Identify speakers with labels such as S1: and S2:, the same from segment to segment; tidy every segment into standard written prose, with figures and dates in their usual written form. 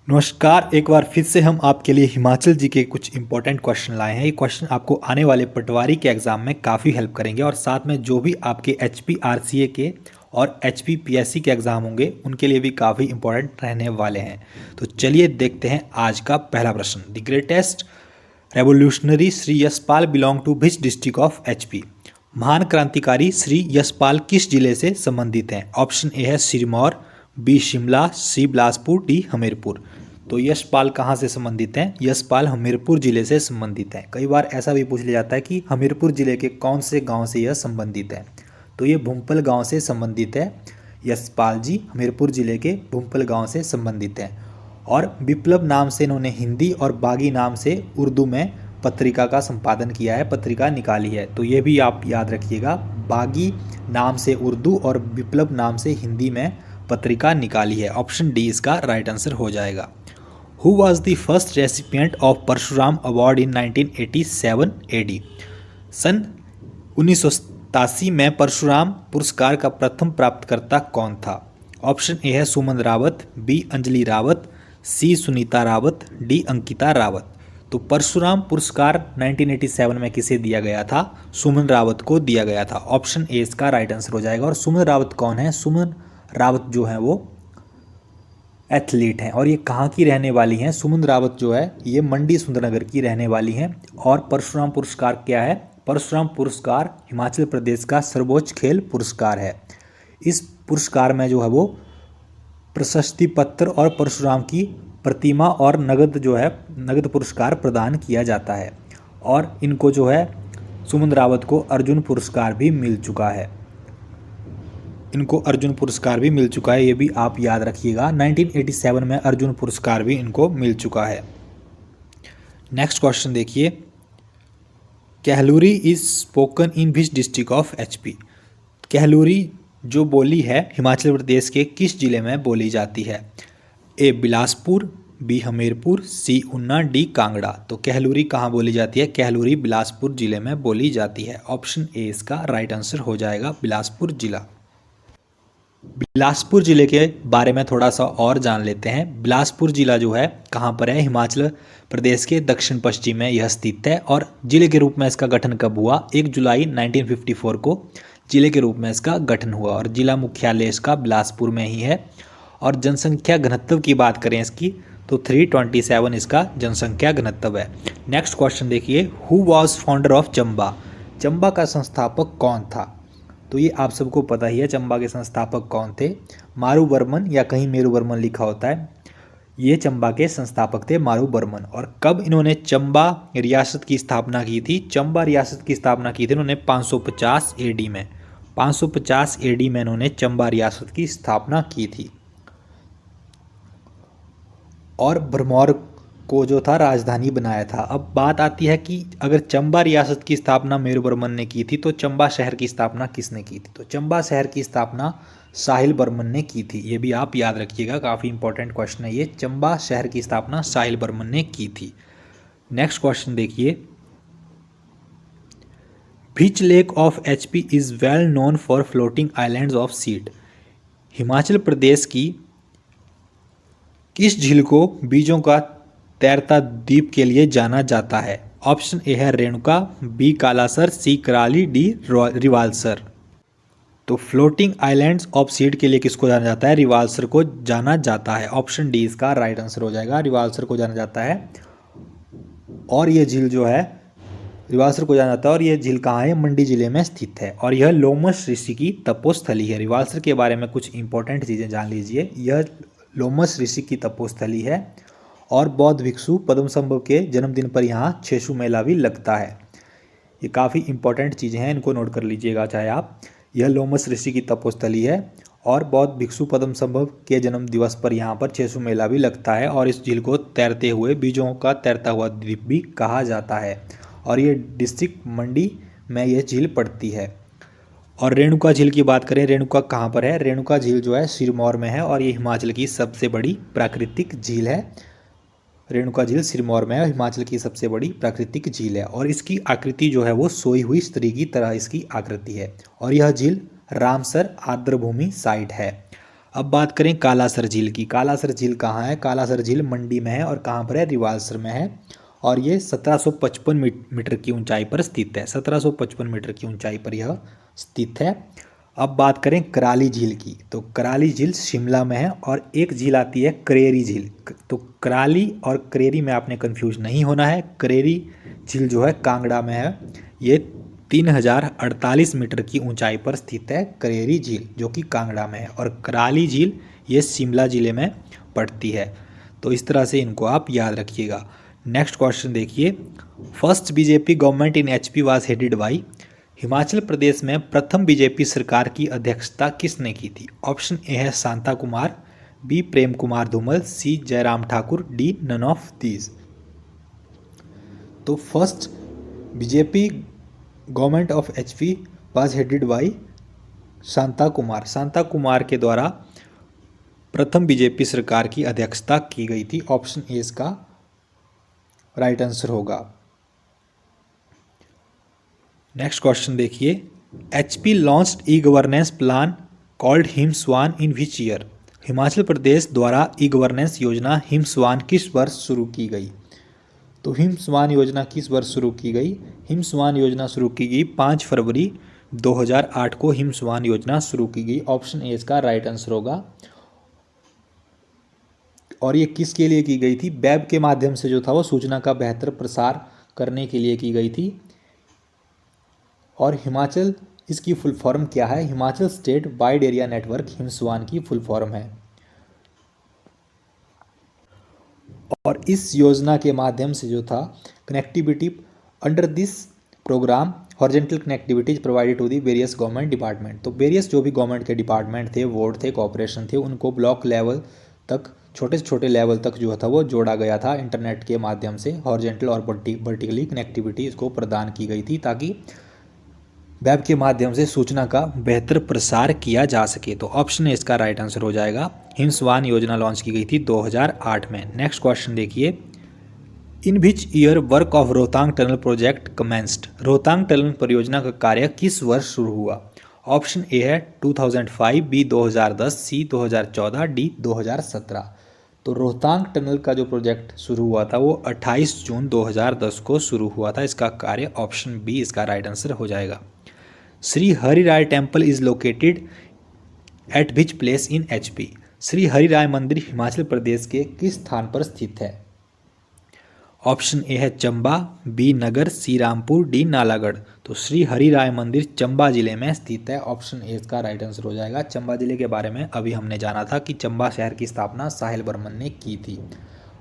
S1: नमस्कार। एक बार फिर से हम आपके लिए हिमाचल जी के कुछ इंपॉर्टेंट क्वेश्चन लाए हैं। ये क्वेश्चन आपको आने वाले पटवारी के एग्जाम में काफ़ी हेल्प करेंगे और साथ में जो भी आपके HPRCA के और HPPSC के एग्ज़ाम होंगे उनके लिए भी काफ़ी इंपॉर्टेंट रहने वाले हैं। तो चलिए देखते हैं आज का पहला प्रश्न। The greatest revolutionary Shri Yashpal belong to which district of HP? महान क्रांतिकारी श्री यशपाल किस जिले से संबंधित हैं? ऑप्शन ए है सिरमौर, बी शिमला, सी बिलासपुर, डी हमीरपुर। तो यशपाल कहाँ से संबंधित हैं? यशपाल हमीरपुर जिले से संबंधित हैं। कई बार ऐसा भी पूछ लिया जाता है कि हमीरपुर जिले के कौन से गांव से यह संबंधित है, तो ये भूमपल गांव से संबंधित है। यशपाल जी हमीरपुर जिले के भूमपल गांव से संबंधित हैं और विप्लव नाम से इन्होंने हिंदी और बागी नाम से उर्दू में पत्रिका का संपादन किया है, पत्रिका निकाली है। तो ये भी आप याद रखिएगा, बागी नाम से उर्दू और विप्लव नाम से हिंदी में पत्रिका निकाली है। ऑप्शन डी इसका राइट आंसर हो जाएगा। Who was the first recipient of Parshuram award in 1987 AD? सन 1987 में परशुराम पुरस्कार का प्रथम प्राप्तकर्ता कौन था? ऑप्शन ए है सुमन रावत, बी अंजलि रावत, सी सुनीता रावत, डी अंकिता रावत। तो परशुराम पुरस्कार 1987 में किसे दिया गया था? सुमन रावत को दिया गया था। ऑप्शन ए इसका राइट आंसर हो जाएगा। और सुमन रावत कौन है? सुमन रावत जो है वो एथलीट हैं और ये कहाँ की रहने वाली हैं? सुमन रावत जो है ये मंडी सुंदरनगर की रहने वाली हैं। और परशुराम पुरस्कार क्या है? परशुराम पुरस्कार हिमाचल प्रदेश का सर्वोच्च खेल पुरस्कार है। इस पुरस्कार में जो है वो प्रशस्ति पत्र और परशुराम की प्रतिमा और नगद जो है नगद पुरस्कार प्रदान किया जाता है। और इनको जो है सुमन रावत को अर्जुन पुरस्कार भी मिल चुका है। इनको अर्जुन पुरस्कार भी मिल चुका है, ये भी आप याद रखिएगा। 1987 में अर्जुन पुरस्कार भी इनको मिल चुका है। नेक्स्ट क्वेश्चन देखिए, Kahluri is spoken in which district of HP? Kahluri जो बोली है हिमाचल प्रदेश के किस जिले में बोली जाती है? ए बिलासपुर, बी हमीरपुर, सी ऊना, डी कांगड़ा। तो कहलूरी कहाँ बोली जाती है? कहलूरी बिलासपुर जिले में बोली जाती है। ऑप्शन ए इसका राइट आंसर हो जाएगा, बिलासपुर जिला। बिलासपुर ज़िले के बारे में थोड़ा सा और जान लेते हैं। बिलासपुर ज़िला जो है कहाँ पर है? हिमाचल प्रदेश के दक्षिण पश्चिम में यह स्थित है। और ज़िले के रूप में इसका गठन कब हुआ? 1 जुलाई 1954 को ज़िले के रूप में इसका गठन हुआ। और ज़िला मुख्यालय इसका बिलासपुर में ही है। और जनसंख्या घनत्व की बात करें इसकी तो 327 इसका जनसंख्या घनत्व है। नेक्स्ट क्वेश्चन देखिए, who was founder of Chamba? Chamba का संस्थापक कौन था? तो ये आप सबको पता ही है, चंबा के संस्थापक कौन थे? मारूवर्मन या कहीं मेरुवर्मन लिखा होता है, ये चंबा के संस्थापक थे मारूवर्मन। और कब इन्होंने चंबा रियासत की स्थापना की थी? चंबा रियासत की स्थापना की थी इन्होंने 550 AD में। 550 AD में इन्होंने चंबा रियासत की स्थापना की थी। और भरमौर को जो था राजधानी बनाया था। अब बात आती है कि अगर चंबा रियासत की स्थापना मेरुवर्मन ने की थी तो चंबा शहर की स्थापना किसने की थी? तो चंबा शहर की स्थापना साहिल बर्मन ने की थी। ये भी आप याद रखिएगा, काफ़ी इंपॉर्टेंट क्वेश्चन है ये। चंबा शहर की स्थापना साहिल बर्मन ने की थी। नेक्स्ट क्वेश्चन देखिए, which lake of HP is well known for floating islands of seed? Himachal Pradesh की किस झील को बीजों का तैरता द्वीप के लिए जाना जाता है? ऑप्शन ए है रेणुका, बी कालासर, सी कराली, डी रिवाल्सर। तो फ्लोटिंग आइलैंड्स ऑफ सीड के लिए किसको जाना जाता है? रिवाल्सर को जाना जाता है। ऑप्शन डी इसका राइट आंसर हो जाएगा, रिवाल्सर को जाना जाता है। और ये झील जो है रिवाल्सर को जाना जाता है और ये झील कहाँ है? मंडी जिले में स्थित है। और यह लोमस ऋषि की तपोस्थली है। रिवाल्सर के बारे में कुछ इंपॉर्टेंट चीज़ें जान लीजिए। यह लोमस ऋषि की तपोस्थली है और बौद्ध भिक्षु पद्मसंभव के जन्मदिन पर यहाँ छेशु मेला भी लगता है। ये काफ़ी इंपॉर्टेंट चीज़ें हैं, इनको नोट कर लीजिएगा चाहे आप। यह लोमस ऋषि की तपोस्थली है और बौद्ध भिक्षु पद्मसंभव के जन्म दिवस पर यहाँ पर छेशु मेला भी लगता है। और इस झील को तैरते हुए बीजों का तैरता हुआ द्वीप भी कहा जाता है। और ये डिस्ट्रिक्ट मंडी में यह झील पड़ती है। और रेणुका झील की बात करें, रेणुका कहाँ पर है? रेणुका झील जो है सिरमौर में है और ये हिमाचल की सबसे बड़ी प्राकृतिक झील है। रेणुका झील सिरमौर में है, हिमाचल की सबसे बड़ी प्राकृतिक झील है। और इसकी आकृति जो है वो सोई हुई स्त्री की तरह इसकी आकृति है। और यह झील रामसर आर्द्रभूमि साइट है। अब बात करें कालासर झील की। कालासर झील कहाँ है? कालासर झील मंडी में है और कहाँ पर है? रिवाल्सर में है और ये 1755 मीटर की ऊंचाई पर स्थित है। 1755 मीटर की ऊंचाई पर यह स्थित है। अब बात करें कराली झील की, तो कराली झील शिमला में है और एक झील आती है करेरी झील। तो कराली और करेरी में आपने कंफ्यूज नहीं होना है। करेरी झील जो है कांगड़ा में है। ये 3048 मीटर की ऊंचाई पर स्थित है करेरी झील, जो कि कांगड़ा में है। और कराली झील ये शिमला जिले में पड़ती है। तो इस तरह से इनको आप याद रखिएगा। नेक्स्ट क्वेश्चन देखिए, first BJP government in HP was headed by. Himachal Pradesh में प्रथम बीजेपी सरकार की अध्यक्षता किसने की थी? ऑप्शन ए है Shanta Kumar, B Prem Kumar Dhumal, C Jairam Thakur, D none of these. तो first BJP government of HP was headed by Shanta Kumar. Shanta Kumar के द्वारा प्रथम बीजेपी सरकार की अध्यक्षता की गई थी। ऑप्शन ए इसका राइट आंसर होगा। नेक्स्ट क्वेश्चन देखिए, HP launched e governance plan called Him स्वान in which year. Himachal Pradesh द्वारा ई गवर्नेंस योजना हिम स्वान किस वर्ष शुरू की गई? तो हिम स्वान योजना किस वर्ष शुरू की गई? हिम स्वान योजना शुरू की गई 5 फरवरी 2008 को हिम स्वान योजना शुरू की गई। ऑप्शन ए इसका राइट आंसर होगा। और ये किसके लिए की गई थी? वेब के माध्यम से जो था वो सूचना का बेहतर प्रसार करने के लिए की गई थी। और हिमाचल, इसकी फुल फॉर्म क्या है? Himachal state wide area network Him स्वान की फुल फॉर्म है। और इस योजना के माध्यम से जो था connectivity under this program horizontal connectivity is provided to the various government department. तो वेरियस जो भी गवर्नमेंट के डिपार्टमेंट थे, बोर्ड थे, कॉर्पोरेशन थे, उनको ब्लॉक लेवल तक, छोटे से छोटे लेवल तक जो था वो जोड़ा गया था इंटरनेट के माध्यम से। हॉरिजॉन्टल और वर्टिकली कनेक्टिविटी इसको प्रदान की गई थी ताकि वेब के माध्यम से सूचना का बेहतर प्रसार किया जा सके। तो ऑप्शन ए इसका राइट आंसर हो जाएगा। हिम स्वान योजना लॉन्च की गई थी 2008 में। नेक्स्ट क्वेश्चन देखिए, in which year work of Rohtang tunnel project commenced. Rohtang tunnel परियोजना का कार्य किस वर्ष शुरू हुआ? ऑप्शन ए है 2005, बी 2010, सी 2014, डी 2017। तो रोहतांग टनल का जो प्रोजेक्ट शुरू हुआ था वो 28 जून 2010 को शुरू हुआ था। इसका कार्य ऑप्शन बी इसका राइट आंसर हो जाएगा। Shri Hari Rai temple is located at which place in HP. Shri Hari Rai मंदिर हिमाचल प्रदेश के किस स्थान पर स्थित है? ऑप्शन ए है चंबा, बी नगर, सी रामपुर, डी नालागढ़। तो श्री हरि राय मंदिर चंबा जिले में स्थित है। ऑप्शन ए इसका राइट आंसर हो जाएगा। चंबा जिले के बारे में अभी हमने जाना था कि चंबा शहर की स्थापना साहिल बर्मन ने की थी।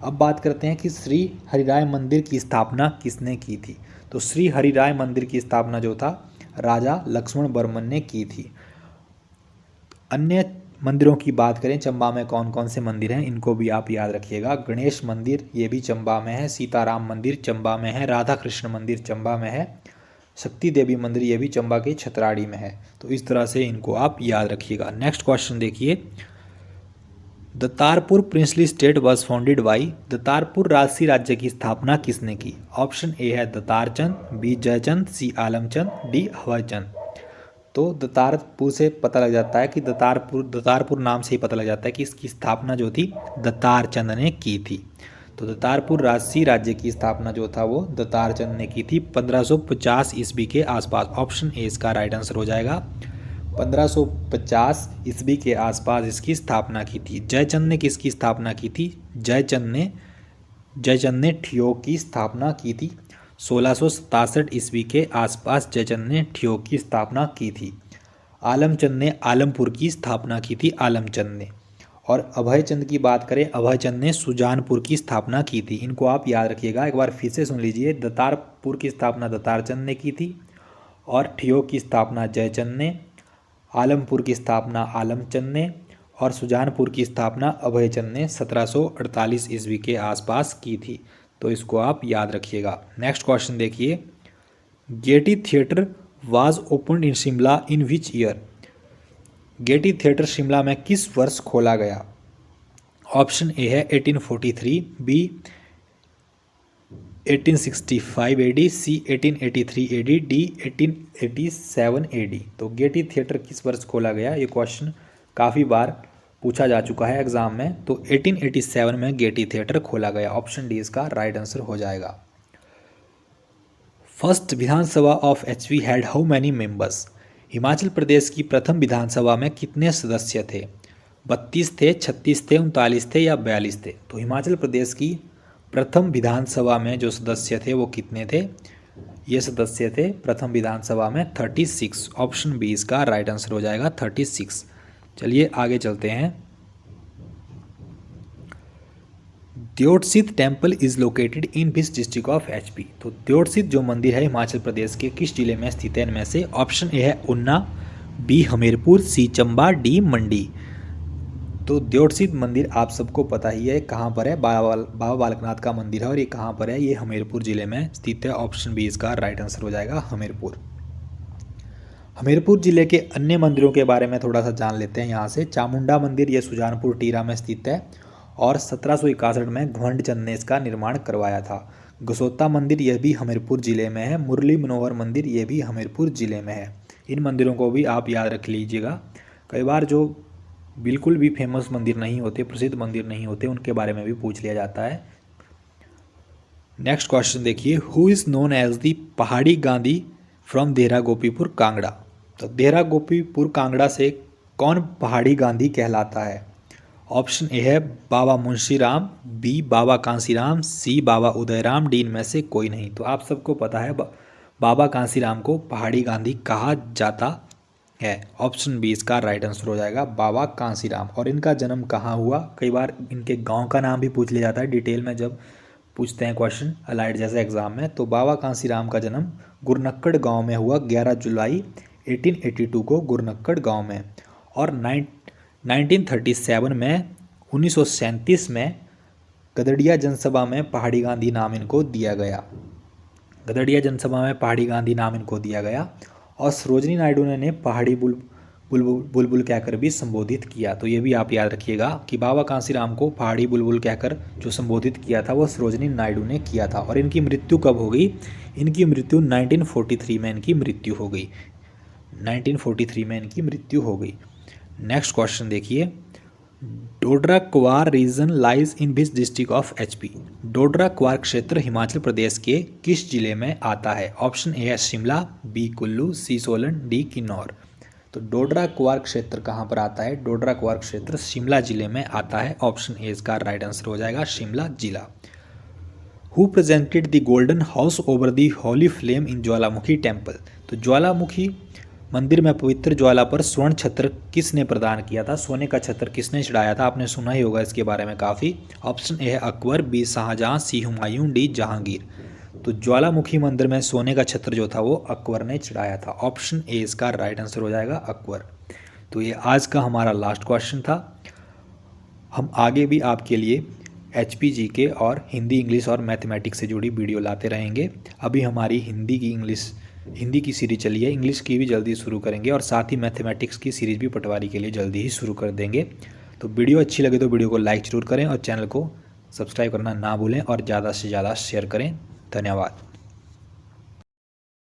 S1: अब बात करते हैं कि श्री हरि राय मंदिर की स्थापना किसने की थी। तो श्री हरि राय मंदिर की स्थापना जो था राजा लक्ष्मण बर्मन ने की थी। अन्य मंदिरों की बात करें चंबा में कौन कौन से मंदिर हैं, इनको भी आप याद रखिएगा। गणेश मंदिर ये भी चंबा में है, सीताराम मंदिर चंबा में है, राधा कृष्ण मंदिर चंबा में है, शक्ति देवी मंदिर ये भी चंबा के छतराड़ी में है। तो इस तरह से इनको आप याद रखिएगा। नेक्स्ट क्वेश्चन देखिए, Datarpur princely state was founded by. Datarpur राजसी राज्य की स्थापना किसने की? ऑप्शन ए है Datarchand, B Jaichand, C Alamchand, D Havaychand. तो दतारपुर से पता लग जाता है कि दतारपुर नाम से ही पता लग जाता है कि इसकी स्थापना जो थी दतारचंद ने की थी। तो दतारपुर राजसी राज्य की स्थापना जो था वो दतारचंद ने की थी 1550 ईस्वी के आसपास। ऑप्शन ए इसका राइट आंसर हो जाएगा। 1550 ईस्वी के आसपास इसकी स्थापना की थी। जयचंद ने किसकी स्थापना की थी? जयचंद ने ठियोग की स्थापना की थी। 1667 ईस्वी के आसपास जयचंद ने ठियोग की स्थापना की थी। आलमचंद ने आलमपुर की स्थापना की थी, आलमचंद ने। और अभयचंद की बात करें, अभयचंद ने सुजानपुर की स्थापना की थी। इनको आप याद रखिएगा, एक बार फिर से सुन लीजिए। दतारपुर की स्थापना दतारचंद ने की थी और ठियोग की स्थापना जयचंद ने, आलमपुर की स्थापना आलमचंद ने और सुजानपुर की स्थापना अभयचंद ने 1748 ईस्वी के आसपास की थी। तो इसको आप याद रखिएगा। नेक्स्ट क्वेश्चन देखिए, Getty theatre was opened in Shimla in which year. Getty theatre Shimla में किस वर्ष खोला गया? ऑप्शन ए है 1843, बी 1865 एडी, सी 1883 एडी, डी 1887 एडी। तो गेटी थिएटर किस वर्ष खोला गया? ये क्वेश्चन काफ़ी बार पूछा जा चुका है एग्जाम में। तो 1887 में गेटी थिएटर खोला गया। ऑप्शन डी इसका राइट आंसर हो जाएगा। First Vidhan Sabha of HP had how many members. Himachal Pradesh की प्रथम विधानसभा में कितने सदस्य थे? 32 थे, 36 थे, 39 थे या 42 थे? तो हिमाचल प्रदेश की प्रथम विधानसभा में जो सदस्य थे वो कितने थे? ये सदस्य थे प्रथम विधानसभा में 36। ऑप्शन बी इसका राइट आंसर हो जाएगा 36। चलिए आगे चलते हैं। Deotsidh temple is located in which district of HP. तो द्योतसित जो मंदिर है हिमाचल प्रदेश के किस जिले में स्थित है? इनमें से ऑप्शन ए है ऊना, बी हमीरपुर, सी चंबा, डी मंडी। तो द्योतसित मंदिर आप सबको पता ही है कहाँ पर है, बाबा बालकनाथ का मंदिर है और ये कहाँ पर है? ये हमीरपुर जिले में स्थित है। ऑप्शन बी इसका राइट आंसर हो जाएगा हमीरपुर। हमीरपुर जिले के अन्य मंदिरों के बारे में थोड़ा सा जान लेते हैं यहाँ से। चामुंडा मंदिर ये सुजानपुर टीरा में स्थित है और 1761 में घुमंड चंद ने इसका निर्माण करवाया था। गसोता मंदिर यह भी हमीरपुर जिले में है। मुरली मनोहर मंदिर ये भी हमीरपुर जिले में है। इन मंदिरों को भी आप याद रख लीजिएगा। कई बार जो बिल्कुल भी फेमस मंदिर नहीं होते, प्रसिद्ध मंदिर नहीं होते, उनके बारे में भी पूछ लिया जाता है। नेक्स्ट क्वेश्चन देखिए, who is known as the Pahari Gandhi from Dehra Gopipur Kangra. तो देहरा गोपीपुर कांगड़ा से कौन पहाड़ी गांधी कहलाता है? ऑप्शन ए है बाबा मुंशीराम, बी बाबा कांसीराम, सी बाबा उदयराम, डी इनमें से कोई नहीं। तो आप सबको पता है बाबा कांसीराम को पहाड़ी गांधी कहा जाता है। ऑप्शन बी इसका राइट आंसर हो जाएगा बाबा कांसीराम। और इनका जन्म कहाँ हुआ? कई बार इनके गांव का नाम भी पूछ लिया जाता है डिटेल में जब पूछते हैं क्वेश्चन अलाइड जैसे एग्जाम में। तो बाबा कांसीराम का जन्म गुरनक्कड़ गांव में हुआ 11 जुलाई 1882 को गुरनक्कड़ गांव में। और 1937 में 1937 में गदड़िया जनसभा में पहाड़ी गांधी नाम इनको दिया गया। गदड़िया जनसभा में पहाड़ी गांधी नाम इनको दिया गया। और सरोजनी नायडू ने पहाड़ी बुलबुल कहकर भी संबोधित किया। तो ये भी आप याद रखिएगा कि बाबा कांसीराम को पहाड़ी बुलबुल कहकर जो संबोधित किया था वो सरोजनी नायडू ने किया था। और इनकी मृत्यु कब हो गई? इनकी मृत्यु 1943 में इनकी मृत्यु हो गई। 1943 में इनकी मृत्यु हो गई। नेक्स्ट क्वेश्चन देखिए, Dodra Kwar region lies in which district of HP. Dodra Kwar क्षेत्र हिमाचल प्रदेश के किस जिले में आता है? ऑप्शन ए है शिमला, बी कुल्लू, सी सोलन, डी किन्नौर। तो डोडरा क्वार क्षेत्र कहाँ पर आता है? डोडरा क्वार क्षेत्र शिमला जिले में आता है। ऑप्शन ए इसका राइट आंसर हो जाएगा शिमला जिला। Who presented the golden house over the holy flame in Jwalamukhi temple. तो ज्वालामुखी मंदिर में पवित्र ज्वाला पर स्वर्ण छत्र किसने प्रदान किया था? सोने का छत्र किसने चढ़ाया था? आपने सुना ही होगा इसके बारे में काफ़ी। ऑप्शन ए है अकबर, बी शाहजहां, सी हुमायूं, डी जहांगीर। तो ज्वालामुखी मंदिर में सोने का छत्र जो था वो अकबर ने चढ़ाया था। ऑप्शन ए इसका राइट आंसर हो जाएगा अकबर। तो ये आज का हमारा लास्ट क्वेश्चन था। हम आगे भी आपके लिए HPG के और हिंदी, इंग्लिश और मैथमेटिक्स से जुड़ी वीडियो लाते रहेंगे। अभी हमारी हिंदी की सीरीज चली है, इंग्लिश की भी जल्दी शुरू करेंगे और साथ ही मैथमेटिक्स की सीरीज भी पटवारी के लिए जल्दी ही शुरू कर देंगे। तो वीडियो अच्छी लगे तो वीडियो को लाइक ज़रूर करें और चैनल को सब्सक्राइब करना ना भूलें और ज़्यादा से ज़्यादा शेयर करें। धन्यवाद।